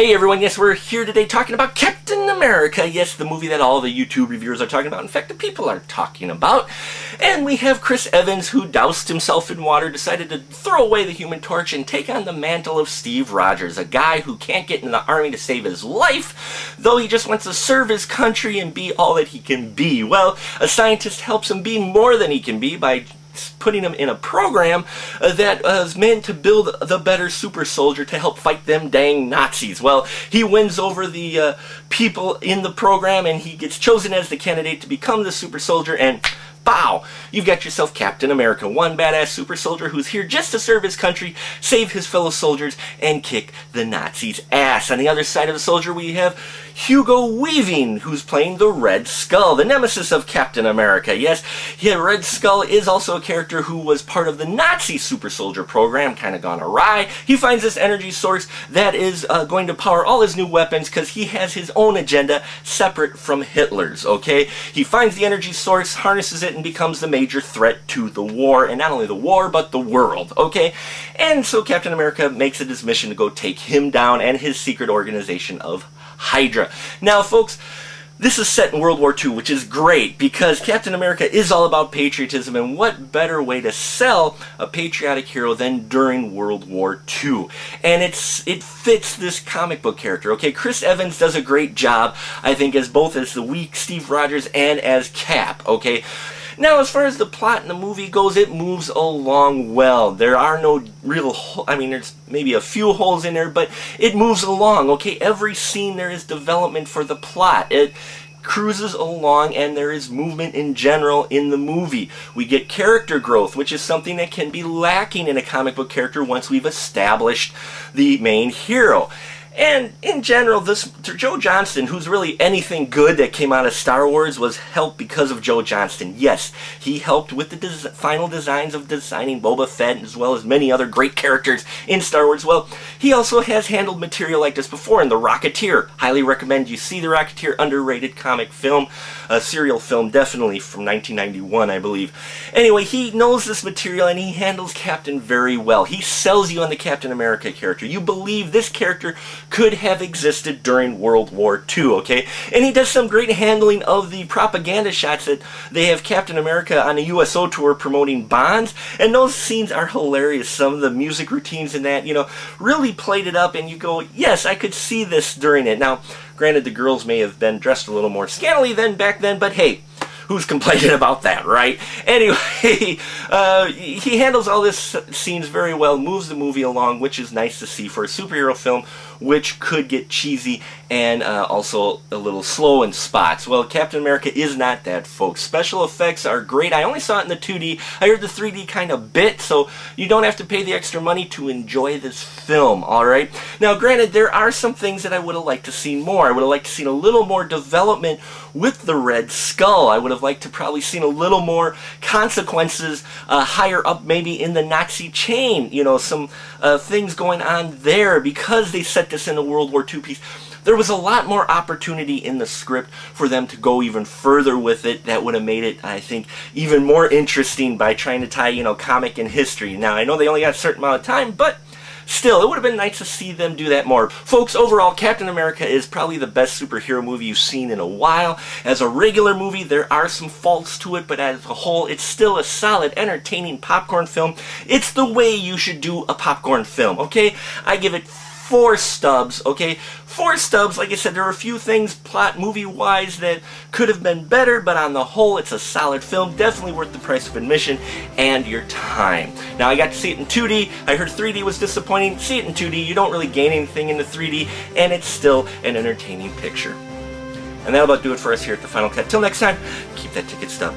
Hey everyone, yes, we're here today talking about Captain America. Yes, the movie that all the YouTube reviewers are talking about. In fact, the people are talking about. And we have Chris Evans, who doused himself in water, decided to throw away the Human Torch and take on the mantle of Steve Rogers, a guy who can't get in the army to save his life, though he just wants to serve his country and be all that he can be. Well, a scientist helps him be more than he can be by putting him in a program that was meant to build the better super soldier to help fight them dang Nazis. Well, he wins over the people in the program and he gets chosen as the candidate to become the super soldier, and bow! You've got yourself Captain America, one badass super soldier who's here just to serve his country, save his fellow soldiers, and kick the Nazis' ass. On the other side of the soldier we have Hugo Weaving, who's playing the Red Skull, the nemesis of Captain America. Yes, Red Skull is also a character who was part of the Nazi super soldier program, kind of gone awry. He finds this energy source that is going to power all his new weapons because he has his own agenda separate from Hitler's, okay? He finds the energy source, harnesses it, and becomes the major threat to the war, and not only the war, but the world, okay? And so Captain America makes it his mission to go take him down and his secret organization of Hydra. Now, folks, this is set in World War II, which is great because Captain America is all about patriotism, and what better way to sell a patriotic hero than during World War II? And it fits this comic book character, okay? Chris Evans does a great job, I think, as both as the weak Steve Rogers and as Cap, okay? Now, as far as the plot in the movie goes, it moves along well. There are no real there's maybe a few holes in there, but it moves along, okay? Every scene there is development for the plot. It cruises along, and there is movement in general in the movie. We get character growth, which is something that can be lacking in a comic book character once we've established the main hero. And in general, Joe Johnston, who's really anything good that came out of Star Wars, was helped because of Joe Johnston. Yes, he helped with the final designs of designing Boba Fett, as well as many other great characters in Star Wars. Well, he also has handled material like this before in The Rocketeer. Highly recommend you see The Rocketeer, underrated comic film, a serial film, definitely from 1991, I believe. Anyway, he knows this material and he handles Captain very well. He sells you on the Captain America character. You believe this character could have existed during World War II, okay? And he does some great handling of the propaganda shots that they have Captain America on a USO tour promoting Bonds, and those scenes are hilarious. Some of the music routines in that, really played it up, and you go, yes, I could see this during it. Now, granted, the girls may have been dressed a little more scantily than back then, but hey, who's complaining about that, right? Anyway, he handles all this scenes very well, moves the movie along, which is nice to see for a superhero film, which could get cheesy and also a little slow in spots. Well, Captain America is not that, folks. Special effects are great. I only saw it in the 2D. I heard the 3D kind of bit, so you don't have to pay the extra money to enjoy this film, alright? Now, granted, there are some things that I would have liked to see more. I would have liked to see a little more development with the Red Skull. I would have liked to probably seen a little more consequences higher up maybe in the Nazi chain, some things going on there because they set this in a World War II piece. There was a lot more opportunity in the script for them to go even further with it that would have made it, I think, even more interesting by trying to tie, comic and history. Now, I know they only got a certain amount of time, but still, it would have been nice to see them do that more. Folks, overall, Captain America is probably the best superhero movie you've seen in a while. As a regular movie, there are some faults to it, but as a whole, it's still a solid, entertaining popcorn film. It's the way you should do a popcorn film, okay? I give it 4 stubs, okay? 4 stubs. Like I said, there are a few things plot movie-wise that could have been better, but on the whole, it's a solid film. Definitely worth the price of admission and your time. Now, I got to see it in 2D. I heard 3D was disappointing. See it in 2D. You don't really gain anything in the 3D, and it's still an entertaining picture. And that'll about do it for us here at The Final Cut. Till next time, keep that ticket stub.